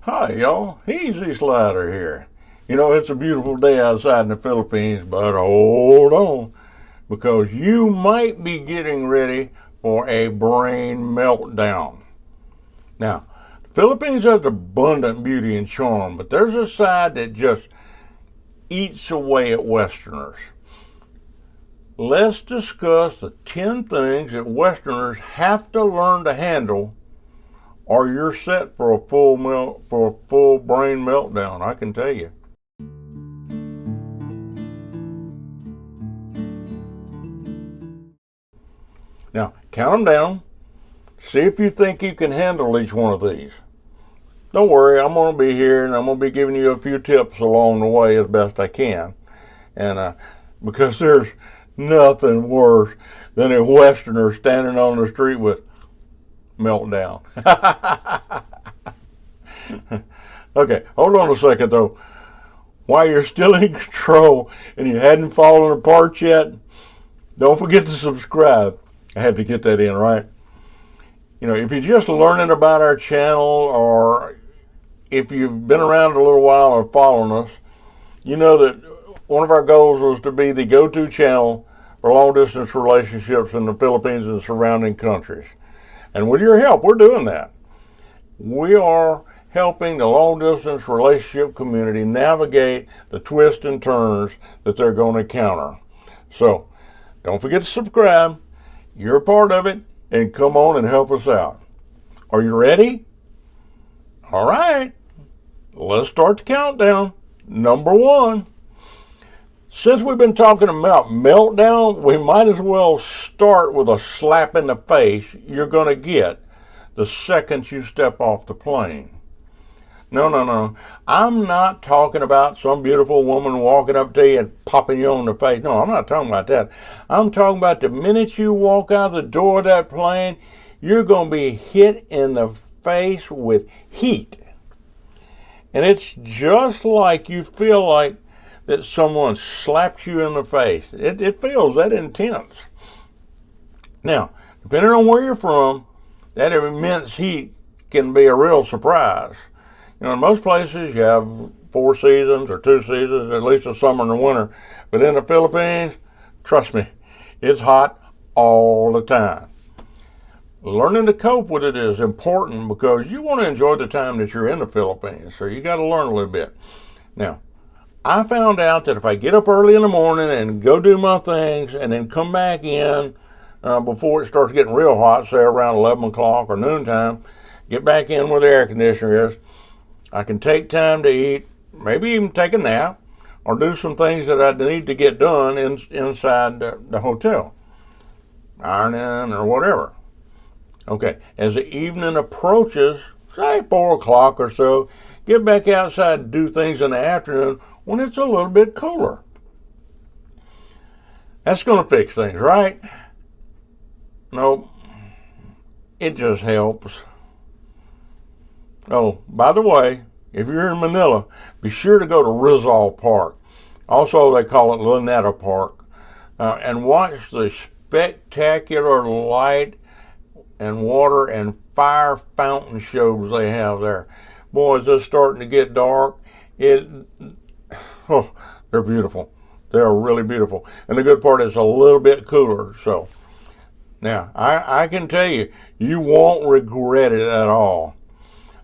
Hi y'all, Easy Slider here. You know, it's a beautiful day outside in the Philippines, but hold on, because you might be getting ready for a brain meltdown. Now, the Philippines has abundant beauty and charm, but there's a side that just eats away at Westerners. Let's discuss the 10 things that Westerners have to learn to handle, or you're set for a full brain meltdown, I can tell you. Now, count them down. See if you think you can handle each one of these. Don't worry, I'm going to be here and I'm going to be giving you a few tips along the way as best I can. And because there's nothing worse than a Westerner standing on the street with meltdown. Okay, hold on a second though. While you're still in control and you hadn't fallen apart yet, don't forget to subscribe. I had to get that in, right? You know, if you're just learning about our channel, or if you've been around a little while or following us, you know that one of our goals was to be the go-to channel for long-distance relationships in the Philippines and surrounding countries. And with your help, we're doing that. We are helping the long-distance relationship community navigate the twists and turns that they're going to encounter. So, don't forget to subscribe. You're a part of it, and come on and help us out. Are you ready? All right. Let's start the countdown. Number 1. Since we've been talking about meltdown, we might as well start with a slap in the face you're going to get the second you step off the plane. No. I'm not talking about some beautiful woman walking up to you and popping you on the face. No, I'm not talking about that. I'm talking about the minute you walk out the door of that plane, you're going to be hit in the face with heat. And it's just like you feel like that someone slapped you in the face. It feels that intense. Now, depending on where you're from, that immense heat can be a real surprise. You know, in most places you have 4 seasons or 2 seasons, at least the summer and the winter. But in the Philippines, trust me, it's hot all the time. Learning to cope with it is important because you want to enjoy the time that you're in the Philippines. So you got to learn a little bit. Now, I found out that if I get up early in the morning and go do my things and then come back in before it starts getting real hot, say around 11 o'clock or noontime, get back in where the air conditioner is, I can take time to eat, maybe even take a nap, or do some things that I need to get done inside the hotel, ironing or whatever. Okay, as the evening approaches, say 4 o'clock or so, get back outside and do things in the afternoon when it's a little bit cooler. That's going to fix things, right? Nope. It just helps. Oh, by the way, if you're in Manila, be sure to go to Rizal Park. Also, they call it Luneta Park. And watch the spectacular light and water and fire fountain shows they have there. Boy, it's just starting to get dark. They're beautiful. They're really beautiful. And the good part is a little bit cooler. So, now, I can tell you, you won't regret it at all.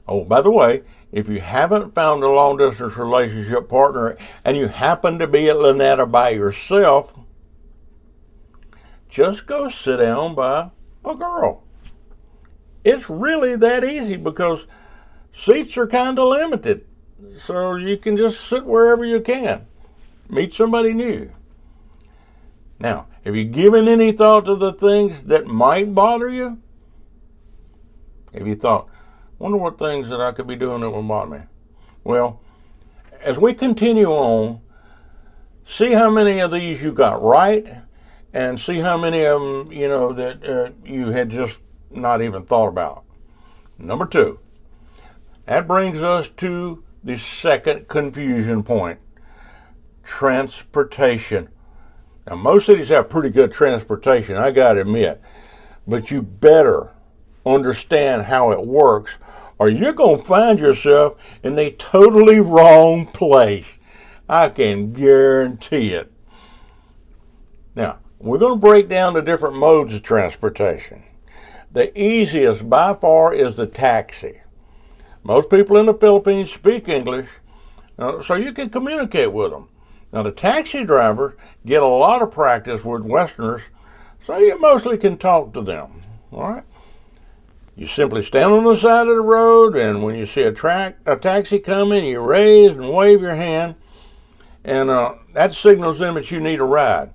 Oh, by the way, if you haven't found a long-distance relationship partner and you happen to be at Luneta by yourself, just go sit down by a girl. It's really that easy because seats are kind of limited. So you can just sit wherever you can. Meet somebody new. Now, have you given any thought to the things that might bother you? Have you thought, wonder what things that I could be doing that would bother me? Well, as we continue on, see how many of these you got right, and see how many of them, that you had just not even thought about. Number 2, that brings us to the second confusion point, transportation. Now, most cities have pretty good transportation, I gotta admit, but you better understand how it works, or you're going to find yourself in the totally wrong place. I can guarantee it. Now, we're going to break down the different modes of transportation. The easiest by far is the taxi. Most people in the Philippines speak English, so you can communicate with them. Now, the taxi drivers get a lot of practice with Westerners, so you mostly can talk to them. All right? You simply stand on the side of the road, and when you see a taxi coming, you raise and wave your hand, and that signals them that you need a ride.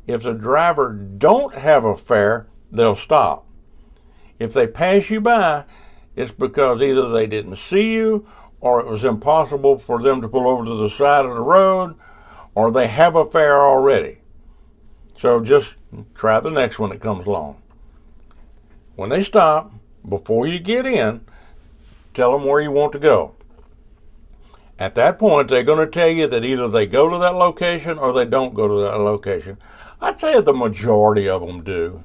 If the driver don't have a fare, they'll stop. If they pass you by, it's because either they didn't see you, or it was impossible for them to pull over to the side of the road, or they have a fare already. So just try the next one that comes along. When they stop, before you get in, tell them where you want to go. At that point, they're going to tell you that either they go to that location or they don't go to that location. I'd say the majority of them do.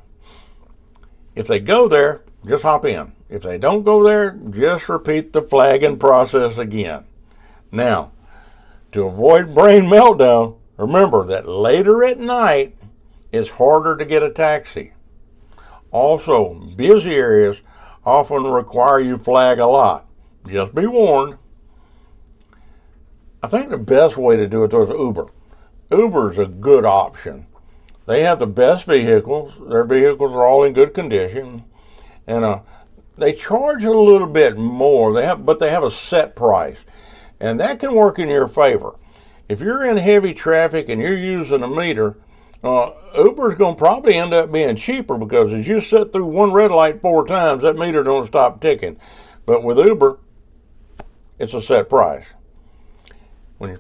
If they go there, just hop in. If they don't go there, just repeat the flagging process again. Now, to avoid brain meltdown, remember that later at night, it's harder to get a taxi. Also, busy areas often require you flag a lot. Just be warned. I think the best way to do it though is Uber. Uber is a good option. They have the best vehicles. Their vehicles are all in good condition, and they charge a little bit more. But they have a set price, and that can work in your favor. If you're in heavy traffic and you're using a meter, Uber's going to probably end up being cheaper because as you sit through one red light 4 times, that meter don't stop ticking. But with Uber, it's a set price.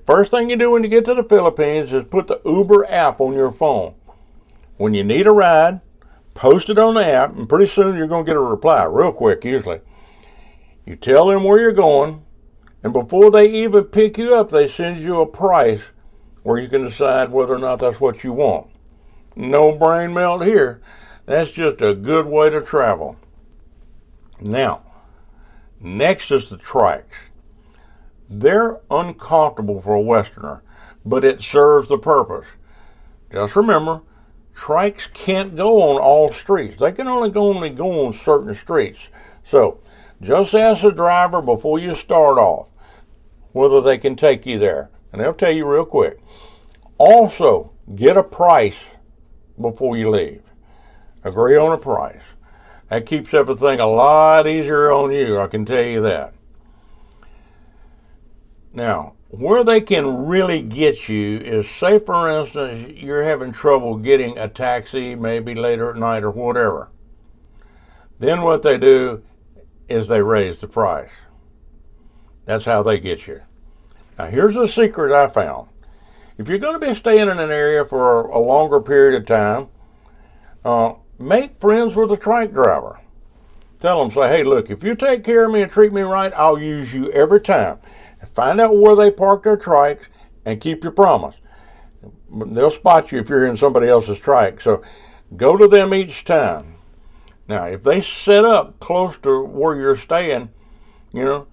First thing you do when you get to the Philippines is put the Uber app on your phone. When you need a ride, post it on the app, and pretty soon you're going to get a reply, real quick usually. You tell them where you're going, and before they even pick you up, they send you a price where you can decide whether or not that's what you want. No brain melt here. That's just a good way to travel. Now, next is the trikes. They're uncomfortable for a Westerner, but it serves the purpose. Just remember, trikes can't go on all streets. They can only go on certain streets. So, just ask the driver before you start off whether they can take you there, and they'll tell you real quick. Also, get a price before you leave. Agree on a price. That keeps everything a lot easier on you, I can tell you that. Now, where they can really get you is, say for instance, you're having trouble getting a taxi, maybe later at night or whatever. Then what they do is they raise the price. That's how they get you. Now, here's the secret I found. If you're going to be staying in an area for a longer period of time, make friends with a trike driver. Tell them, say, hey, look, if you take care of me and treat me right, I'll use you every time. Find out where they park their trikes and keep your promise. They'll spot you if you're in somebody else's trike, so go to them each time. Now, if they set up close to where you're staying, you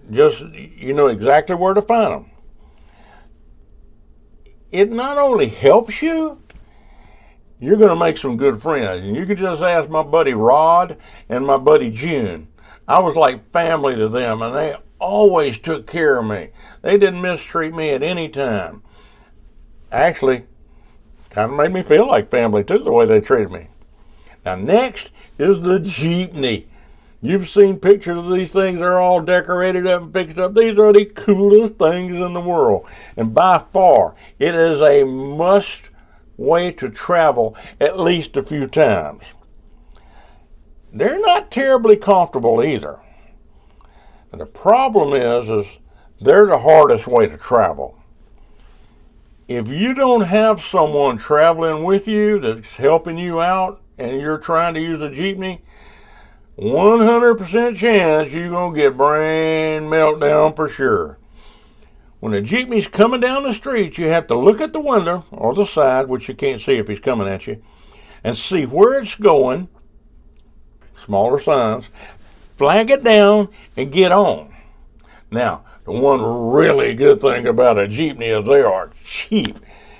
know exactly where to find them. It not only helps you, you're going to make some good friends. And you can just ask my buddy Rod and my buddy June. I was like family to them, and they always took care of me. They didn't mistreat me at any time. Actually, kind of made me feel like family too, the way they treated me. Now, next is the jeepney. You've seen pictures of these things. They're all decorated up and fixed up. These are the coolest things in the world. And by far, it is a must way to travel at least a few times. They're not terribly comfortable either. And the problem is they're the hardest way to travel. If you don't have someone traveling with you that's helping you out and you're trying to use a jeepney, 100% chance you're going to get brain meltdown for sure. When a jeepney's coming down the street, you have to look at the window or the side, which you can't see if he's coming at you, and see where it's going, smaller signs, flag it down, and get on. Now, the one really good thing about a jeepney is they are cheap.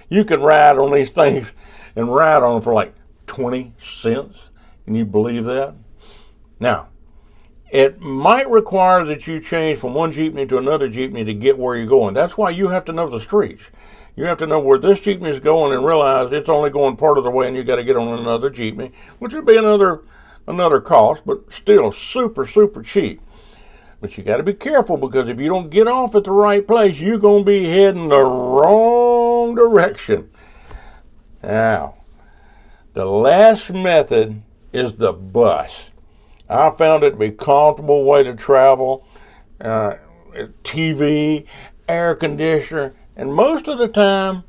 You can ride on these things and ride on them for like 20 cents. Can you believe that? Now, it might require that you change from one jeepney to another jeepney to get where you're going. That's why you have to know the streets. You have to know where this jeepney is going and realize it's only going part of the way and you got to get on another jeepney, which would be another cost, but still super, super cheap. But you got to be careful, because if you don't get off at the right place, you're going to be heading the wrong direction. Now, the last method is the bus. I found it to be a comfortable way to travel. TV, air conditioner, and most of the time,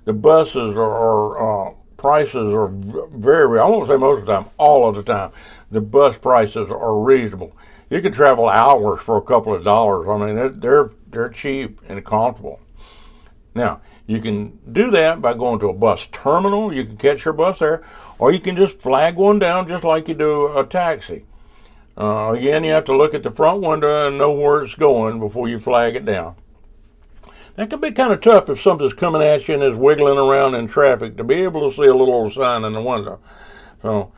the buses are prices are very, I won't say most of the time, all of the time, the bus prices are reasonable. You can travel hours for a couple of dollars. I mean, they're cheap and comfortable. Now, you can do that by going to a bus terminal. You can catch your bus there, or you can just flag one down just like you do a taxi. Again, you have to look at the front window and know where it's going before you flag it down. That can be kind of tough if something's coming at you and is wiggling around in traffic, to be able to see a little sign in the window. So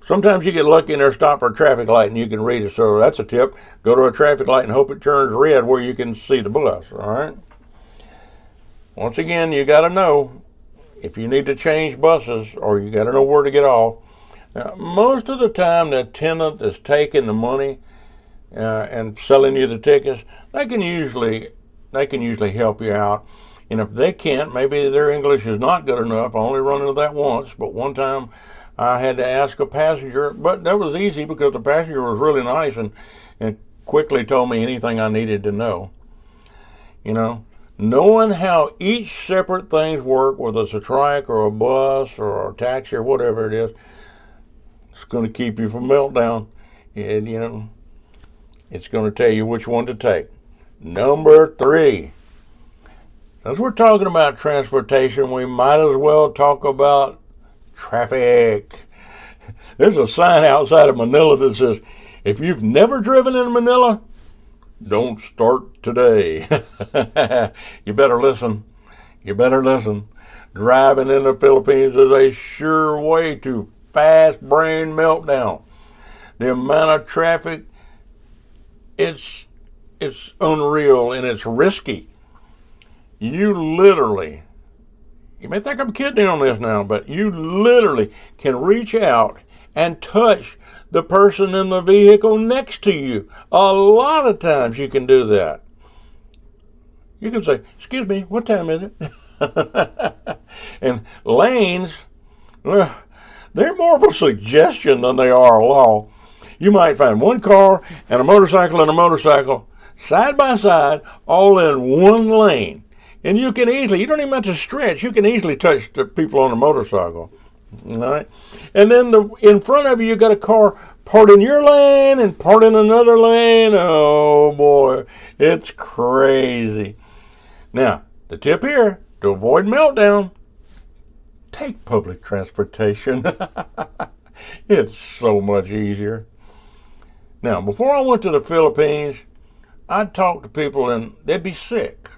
sometimes you get lucky and they're stopped for a traffic light and you can read it. So that's a tip. Go to a traffic light and hope it turns red where you can see the bus. All right. Once again, you got to know if you need to change buses, or you got to know where to get off. Now, most of the time, the attendant that's taking the money and selling you the tickets, they can usually help you out. And if they can't, maybe their English is not good enough. I only run into that once, but one time I had to ask a passenger, but that was easy because the passenger was really nice and quickly told me anything I needed to know. You know, knowing how each separate things work, whether it's a trike or a bus or a taxi or whatever it is, it's going to keep you from meltdown. And, you know, it's going to tell you which one to take. Number 3. Since we're talking about transportation, we might as well talk about traffic. There's a sign outside of Manila that says, if you've never driven in Manila, don't start today. You better listen. You better listen. Driving in the Philippines is a sure way to fast brain meltdown. The amount of traffic, it's unreal, and it's risky. You may think I'm kidding on this now, but you literally can reach out and touch the person in the vehicle next to you. A lot of times you can do that. You can say, excuse me, what time is it? And lanes, well, they're more of a suggestion than they are a law. You might find one car and a motorcycle side by side, all in one lane. And you don't even have to stretch, you can easily touch the people on the motorcycle. All right? And then in front of you, you got a car part in your lane and part in another lane. Oh boy, it's crazy. Now, the tip here, to avoid meltdown, take public transportation. It's so much easier. Now, before I went to the Philippines, I'd talk to people and they'd be sick.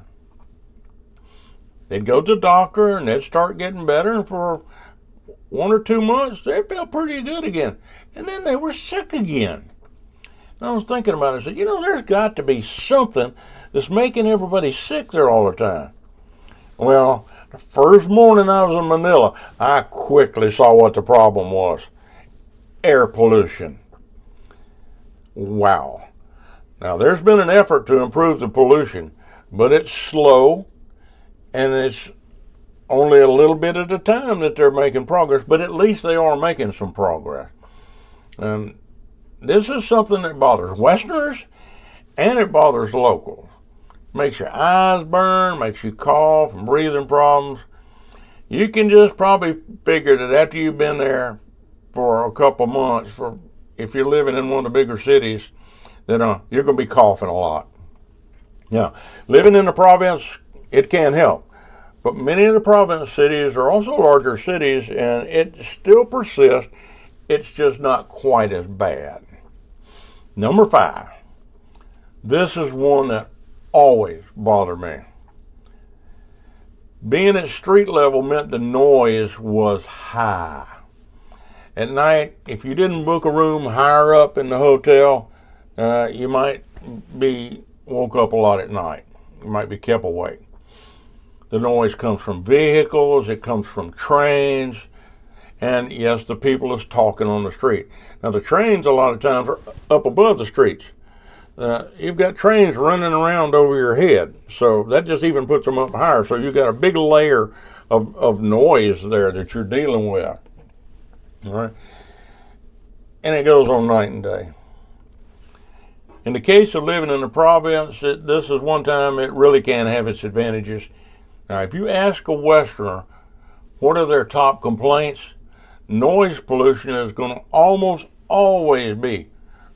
They'd go to the doctor and they'd start getting better, and for 1 or 2 months, they'd feel pretty good again. And then they were sick again. And I was thinking about it. I said, there's got to be something that's making everybody sick there all the time. Well, the first morning I was in Manila, I quickly saw what the problem was. Air pollution. Wow. Now, there's been an effort to improve the pollution, but it's slow, and it's only a little bit at a time that they're making progress, but at least they are making some progress. And this is something that bothers Westerners, and it bothers locals. Makes your eyes burn, makes you cough and breathing problems. You can just probably figure that after you've been there for a couple months, if you're living in one of the bigger cities, then you're going to be coughing a lot. Now, living in the province, it can help. But many of the province cities are also larger cities, and it still persists. It's just not quite as bad. Number 5. This is one that always bothered me. Being at street level meant the noise was high. At night, if you didn't book a room higher up in the hotel, you might be woke up a lot at night. You might be kept awake. The noise comes from vehicles, it comes from trains, and yes, the people is talking on the street. Now the trains a lot of times are up above the streets. You've got trains running around over your head, so that just even puts them up higher. So you've got a big layer of noise there that you're dealing with. All right, and it goes on night and day. In the case of living in the province, this is one time it really can have its advantages. Now, if you ask a Westerner what are their top complaints, noise pollution is going to almost always be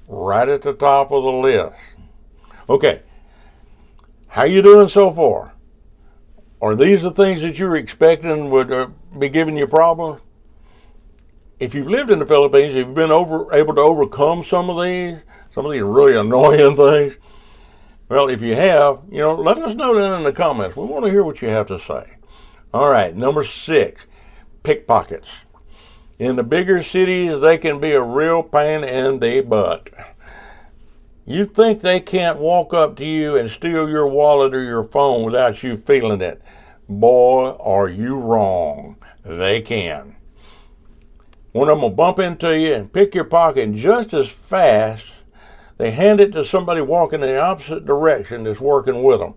right at the top of the list. Okay, how you doing so far? Are these the things that you're expecting would be giving you problems? If you've lived in the Philippines, if you've been able to overcome some of these really annoying things, well, if you have, let us know that in the comments. We want to hear what you have to say. All right, number 6, pickpockets. In the bigger cities, they can be a real pain in the butt. You think they can't walk up to you and steal your wallet or your phone without you feeling it. Boy, are you wrong. They can. One of them will bump into you and pick your pocket just as fast. They hand it to somebody walking in the opposite direction that's working with them.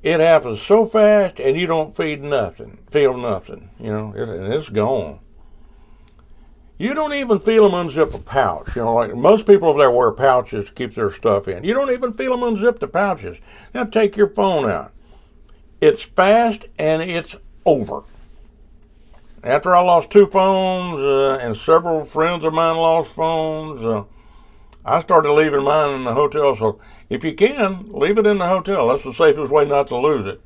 It happens so fast and you don't feel nothing, and it's gone. You don't even feel them unzip a pouch. Like most people over there wear pouches to keep their stuff in. You don't even feel them unzip the pouches. Now take your phone out. It's fast and it's over. After I lost 2 phones and several friends of mine lost phones, I started leaving mine in the hotel. So if you can, leave it in the hotel. That's the safest way not to lose it.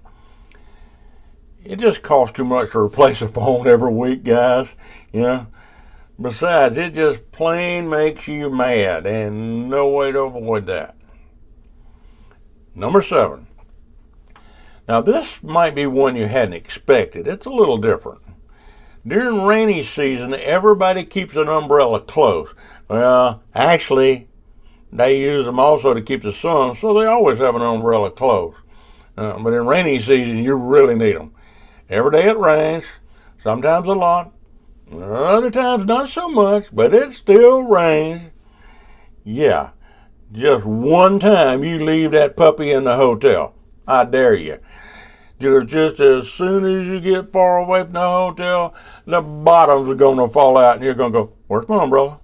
It just costs too much to replace a phone every week, guys. Besides, it just plain makes you mad, and no way to avoid that. Number 7. Now this might be one you hadn't expected. It's a little different. During rainy season, everybody keeps an umbrella close. Well, actually, they use them also to keep the sun, so they always have an umbrella close. But in rainy season, you really need them. Every day it rains, sometimes a lot, other times not so much, but it still rains. Yeah, just one time you leave that puppy in the hotel. I dare you. Just as soon as you get far away from the hotel, the bottom's going to fall out and you're going to go, where's my umbrella?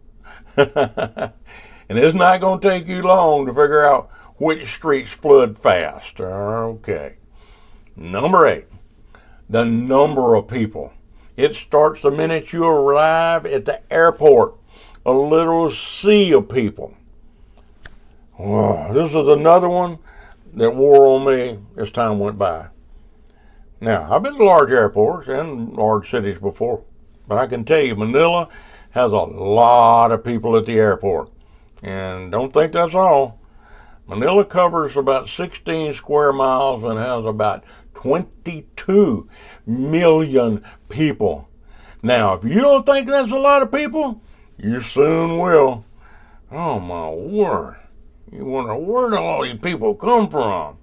And it's not going to take you long to figure out which streets flood fast. Okay. Number 8, the number of people. It starts the minute you arrive at the airport. A literal sea of people. Wow, this is another one that wore on me as time went by. Now, I've been to large airports and large cities before, but I can tell you Manila has a lot of people at the airport. And don't think that's all. Manila covers about 16 square miles and has about 22 million people. Now, if you don't think that's a lot of people, you soon will. Oh my word. You wonder where do all these people come from?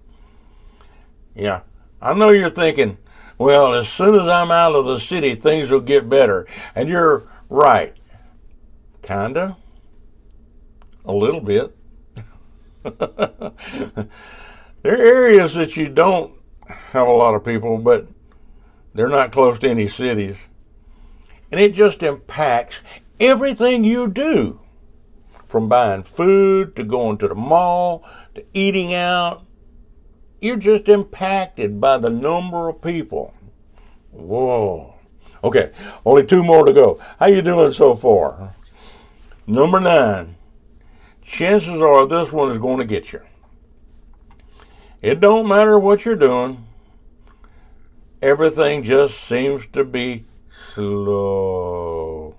Yeah, I know you're thinking, well, as soon as I'm out of the city, things will get better. And you're right. Kinda. A little bit. There are areas that you don't have a lot of people, but they're not close to any cities. And it just impacts everything you do. From buying food, to going to the mall, to eating out. You're just impacted by the number of people. Whoa. Okay, only 2 more to go. How you doing so far? Number 9. Chances are this one is going to get you. It don't matter what you're doing. Everything just seems to be slow.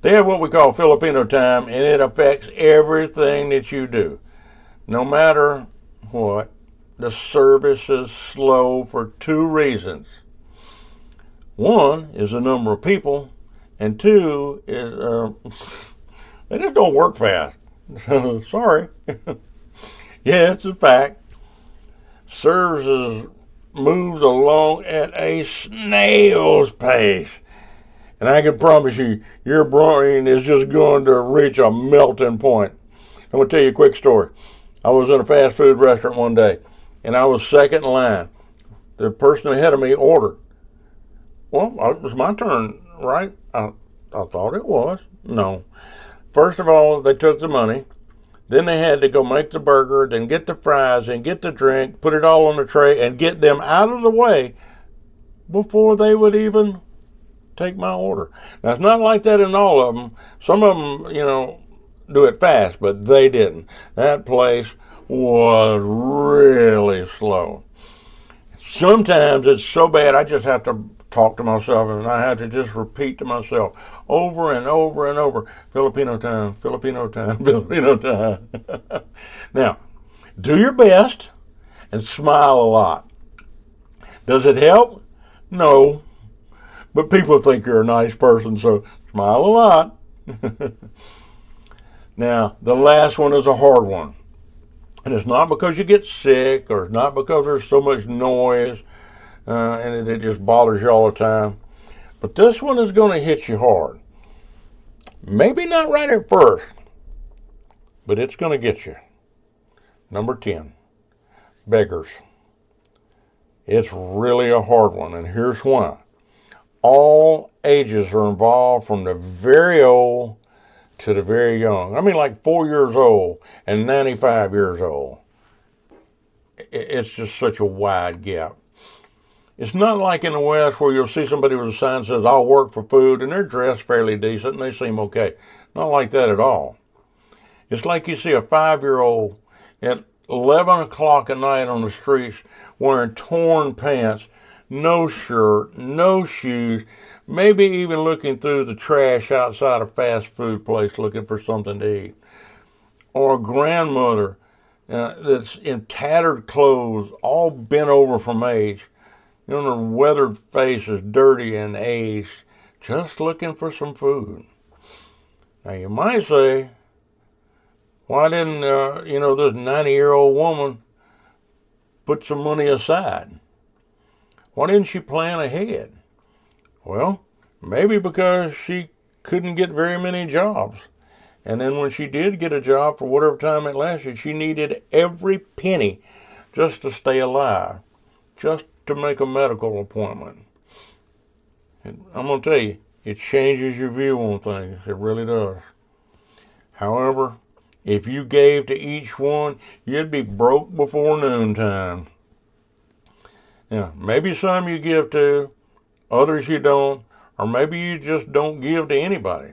They have what we call Filipino time, and it affects everything that you do. No matter what, the service is slow for two reasons. One is the number of people, and two is they just don't work fast. Sorry. Yeah, it's a fact. Services moves along at a snail's pace. And I can promise you, your brain is just going to reach a melting point. I'm going to tell you a quick story. I was in a fast food restaurant one day, and I was second in line. The person ahead of me ordered. Well, it was my turn, right? I thought it was. No. First of all, they took the money. Then they had to go make the burger, then get the fries, and get the drink, put it all on the tray, and get them out of the way before they would even take my order. Now, it's not like that in all of them. Some of them, do it fast, but they didn't. That place was really slow. Sometimes it's so bad I just have to talk to myself, and I have to just repeat to myself over and over and over, Filipino time, Filipino time, Filipino time. Now, do your best and smile a lot. Does it help? No. But people think you're a nice person, so smile a lot. Now, the last one is a hard one. And it's not because you get sick, or it's not because there's so much noise and it just bothers you all the time. But this one is going to hit you hard. Maybe not right at first, but it's going to get you. Number 10, beggars. It's really a hard one, and here's why. All ages are involved, from the very old to the very young. I mean, like 4 years old and 95 years old. It's just such a wide gap. It's not like in the West where you'll see somebody with a sign that says, I'll work for food, and they're dressed fairly decent and they seem okay. Not like that at all. It's like you see a 5-year-old at 11 o'clock at night on the streets wearing torn pants, no shirt, no shoes, maybe even looking through the trash outside a fast food place looking for something to eat. Or a grandmother that's in tattered clothes, all bent over from age. Her weathered face is dirty and aged, just looking for some food. Now you might say, why didn't, this 90-year-old woman put some money aside? Why didn't she plan ahead? Well, maybe because she couldn't get very many jobs. And then when she did get a job, for whatever time it lasted, she needed every penny just to stay alive, just to make a medical appointment. And I'm going to tell you, it changes your view on things. It really does. However, if you gave to each one, you'd be broke before noontime. Now, maybe some you give to, others you don't, or maybe you just don't give to anybody.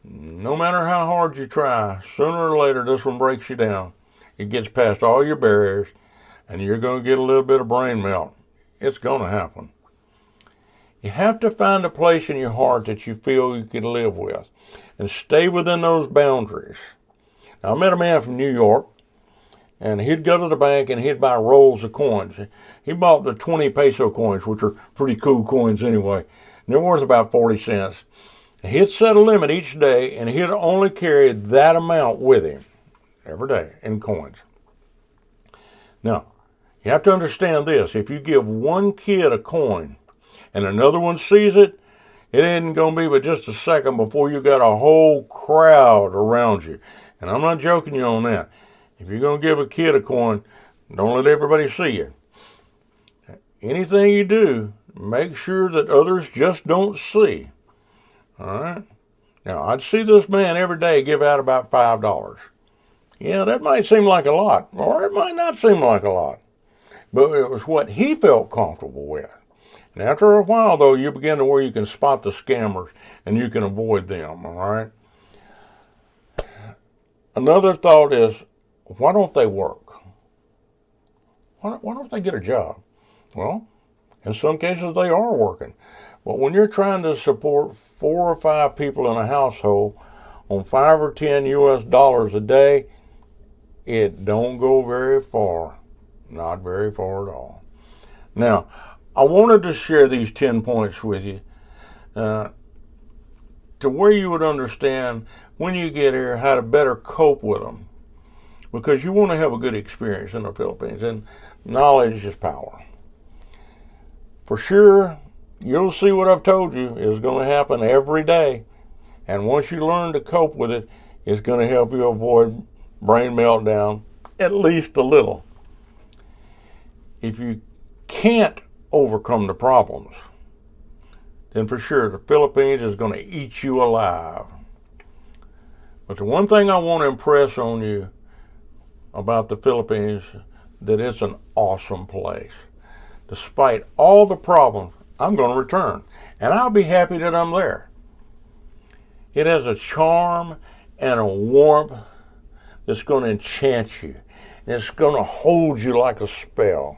No matter how hard you try, sooner or later this one breaks you down. It gets past all your barriers, and you're going to get a little bit of brain melt. It's going to happen. You have to find a place in your heart that you feel you can live with, and stay within those boundaries. Now, I met a man from New York, and he'd go to the bank and he'd buy rolls of coins. He bought the 20 peso coins, which are pretty cool coins anyway, and they're worth about 40 cents. He'd set a limit each day, and he'd only carry that amount with him every day in coins. Now, you have to understand this. If you give one kid a coin and another one sees it, it ain't going to be but just a second before you got a whole crowd around you. And I'm not joking you on that. If you're going to give a kid a coin, don't let everybody see you. Anything you do, make sure that others just don't see. All right? Now, I'd see this man every day give out about $5. Yeah, that might seem like a lot, or it might not seem like a lot. But it was what he felt comfortable with. And after a while, though, you begin to where you can spot the scammers and you can avoid them, all right? Another thought is, why don't they work? Why don't they get a job? Well, in some cases they are working. But when you're trying to support 4 or 5 people in a household on $5 or $10 US a day, it don't go very far. Not very far at all. Now, I wanted to share these 10 points with you to where you would understand when you get here how to better cope with them. Because you want to have a good experience in the Philippines, and knowledge is power. For sure, you'll see what I've told you is going to happen every day. And once you learn to cope with it, it's going to help you avoid brain meltdown, at least a little. If you can't overcome the problems, then for sure the Philippines is going to eat you alive. But the one thing I want to impress on you about the Philippines, that it's an awesome place. Despite all the problems, I'm going to return, and I'll be happy that I'm there. It has a charm and a warmth that's going to enchant you. And it's going to hold you like a spell.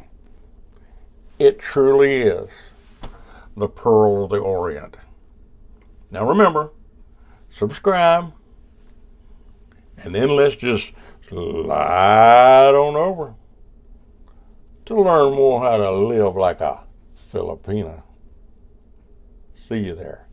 It truly is the Pearl of the Orient. Now remember, subscribe, and then let's just slide on over to learn more how to live like a Filipina. See you there.